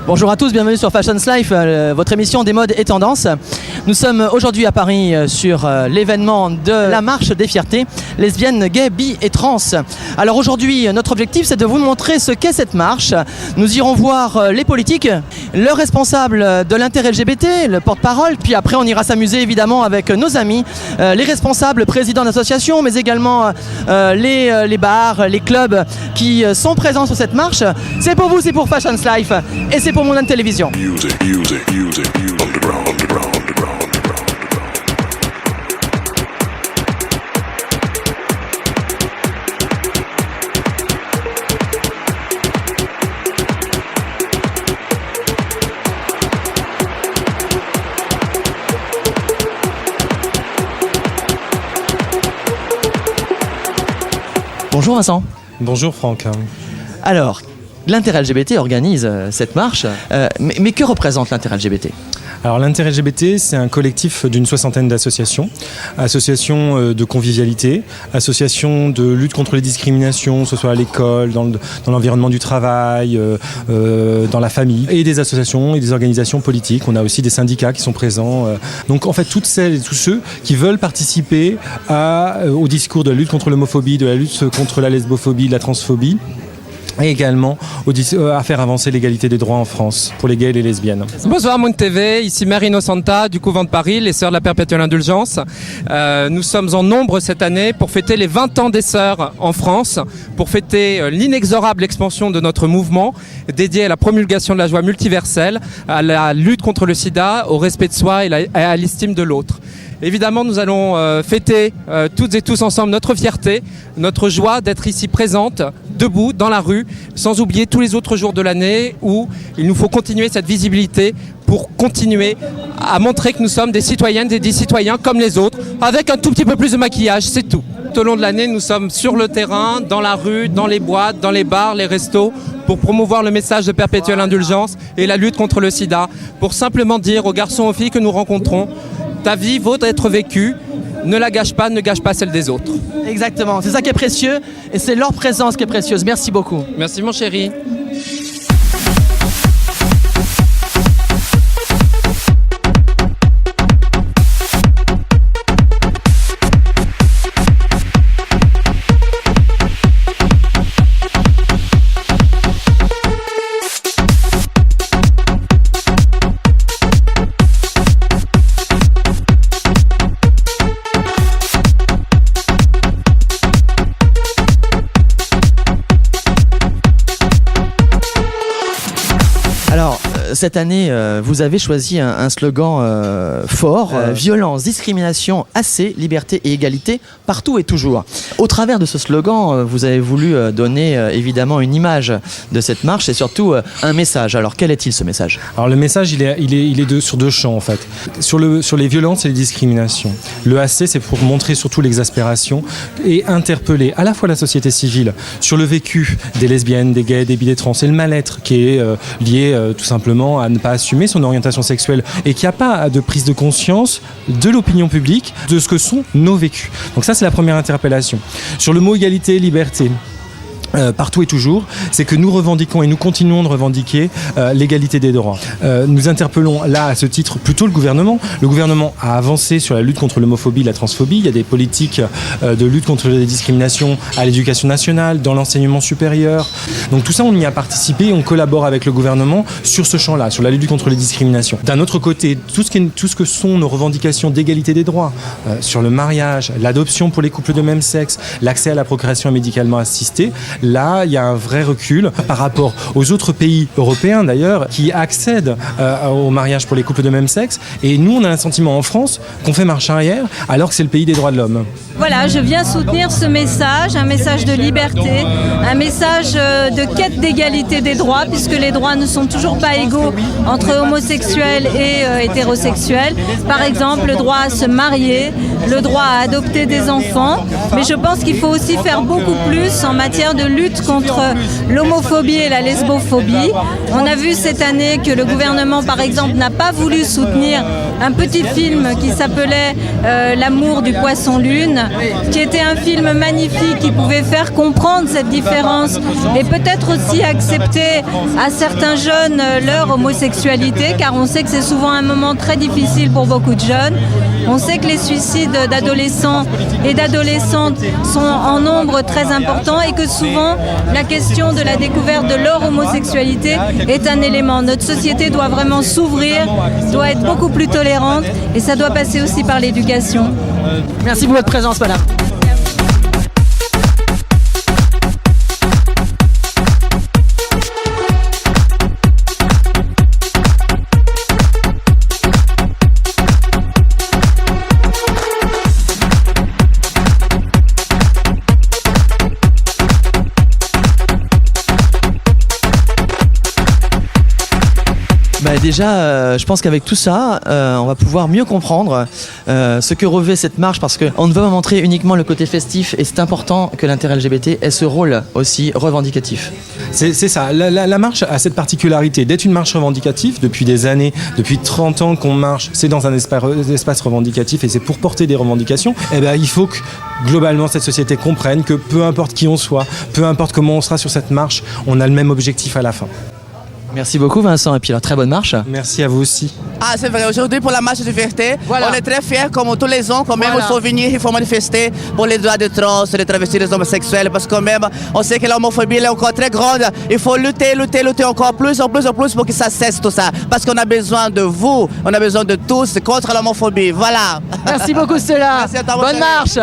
Bonjour à tous, bienvenue sur Fashions Life, votre émission des modes et tendances. Nous sommes aujourd'hui à Paris sur l'événement de la marche des fiertés lesbiennes, gays, bi et trans. Alors aujourd'hui, notre objectif c'est de vous montrer ce qu'est cette marche. Nous irons voir les politiques, le responsable de l'inter-LGBT, le porte-parole, puis après on ira s'amuser évidemment avec nos amis, les responsables, présidents d'associations, mais également les bars, les clubs qui sont présents sur cette marche. C'est pour vous, c'est pour Fashions Life et c'est pour Moulin de Télévision. Bonjour Vincent. Bonjour Franck. Alors, l'inter-LGBT organise cette marche, mais que représente l'inter-LGBT ? Alors l'inter-LGBT, c'est un collectif d'une 60aine d'associations, associations de convivialité, associations de lutte contre les discriminations, que ce soit à l'école, dans l'environnement du travail, dans la famille, et des associations et des organisations politiques. On a aussi des syndicats qui sont présents. Donc en fait, toutes celles et tous ceux qui veulent participer au discours de la lutte contre l'homophobie, de la lutte contre la lesbophobie, de la transphobie, et également à faire avancer l'égalité des droits en France pour les gays et les lesbiennes. Bonsoir Moon TV, ici Mère Innocenta du Couvent de Paris, les Sœurs de la Perpétuelle Indulgence. Nous sommes en nombre cette année pour fêter les 20 ans des Sœurs en France, pour fêter l'inexorable expansion de notre mouvement dédié à la promulgation de la joie multiverselle, à la lutte contre le sida, au respect de soi et à l'estime de l'autre. Évidemment, nous allons fêter toutes et tous ensemble notre fierté, notre joie d'être ici présente, debout, dans la rue, sans oublier tous les autres jours de l'année où il nous faut continuer cette visibilité pour continuer à montrer que nous sommes des citoyennes et des citoyens comme les autres, avec un tout petit peu plus de maquillage, c'est tout. Tout au long de l'année, nous sommes sur le terrain, dans la rue, dans les boîtes, dans les bars, les restos, pour promouvoir le message de perpétuelle indulgence et la lutte contre le sida, pour simplement dire aux garçons et aux filles que nous rencontrons: ta vie vaut d'être vécue, ne la gâche pas, ne gâche pas celle des autres. Exactement, c'est ça qui est précieux et c'est leur présence qui est précieuse. Merci beaucoup. Merci mon chéri. Alors, cette année, vous avez choisi un slogan fort, violence, discrimination, assez, liberté et égalité, partout et toujours. Au travers de ce slogan, vous avez voulu donner évidemment une image de cette marche et surtout un message. Alors, quel est-il ce message ? Alors le message, il est sur deux champs en fait. Sur les violences et les discriminations. Le AC, c'est pour montrer surtout l'exaspération et interpeller à la fois la société civile sur le vécu des lesbiennes, des gays, des bi, des trans et le mal-être qui est lié tout simplement à ne pas assumer son orientation sexuelle et qu'il n'y a pas de prise de conscience de l'opinion publique de ce que sont nos vécus. Donc ça, c'est la première interpellation. Sur le mot égalité, liberté, partout et toujours, c'est que nous revendiquons et nous continuons de revendiquer l'égalité des droits. Nous interpellons là à ce titre plutôt le gouvernement. Le gouvernement a avancé sur la lutte contre l'homophobie, la transphobie. Il y a des politiques de lutte contre les discriminations à l'éducation nationale, dans l'enseignement supérieur. Donc tout ça, on y a participé, on collabore avec le gouvernement sur ce champ-là, sur la lutte contre les discriminations. D'un autre côté, tout ce que sont nos revendications d'égalité des droits, sur le mariage, l'adoption pour les couples de même sexe, l'accès à la procréation médicalement assistée, là, il y a un vrai recul par rapport aux autres pays européens d'ailleurs qui accèdent au mariage pour les couples de même sexe. Et nous, on a un sentiment en France qu'on fait marche arrière alors que c'est le pays des droits de l'homme. Voilà, je viens soutenir ce message, un message de liberté, un message de quête d'égalité des droits, puisque les droits ne sont toujours pas égaux entre homosexuels et hétérosexuels. Par exemple, le droit à se marier, le droit à adopter des enfants. Mais je pense qu'il faut aussi faire beaucoup plus en matière de lutte contre l'homophobie et la lesbophobie. On a vu cette année que le gouvernement, par exemple, n'a pas voulu soutenir un petit film qui s'appelait L'amour du poisson-lune, qui était un film magnifique qui pouvait faire comprendre cette différence et peut-être aussi accepter à certains jeunes leur homosexualité, car on sait que c'est souvent un moment très difficile pour beaucoup de jeunes. On sait que les suicides d'adolescents et d'adolescentes sont en nombre très important et que souvent la question de la découverte de leur homosexualité est un élément. Notre société doit vraiment s'ouvrir, doit être beaucoup plus tolérante et ça doit passer aussi par l'éducation. Merci pour votre présence, madame. Déjà, je pense qu'avec tout ça, on va pouvoir mieux comprendre ce que revêt cette marche, parce qu'on ne veut pas montrer uniquement le côté festif et c'est important que l'intérêt LGBT ait ce rôle aussi revendicatif. C'est ça, la marche a cette particularité d'être une marche revendicative depuis des années, depuis 30 ans qu'on marche, c'est dans un espace revendicatif et c'est pour porter des revendications. Et bien, il faut que globalement cette société comprenne que peu importe qui on soit, peu importe comment on sera sur cette marche, on a le même objectif à la fin. Merci beaucoup Vincent et puis alors très bonne marche. Merci à vous aussi. Ah c'est vrai, aujourd'hui pour la marche de fierté, on est très fiers comme tous les ans quand même il faut venir, il faut manifester pour les droits des trans, des travestis, des homosexuels parce que quand même on sait que l'homophobie est encore très grande, il faut lutter encore plus pour que ça cesse tout ça parce qu'on a besoin de vous, on a besoin de tous contre l'homophobie, voilà. Merci beaucoup Stella, bonne marche.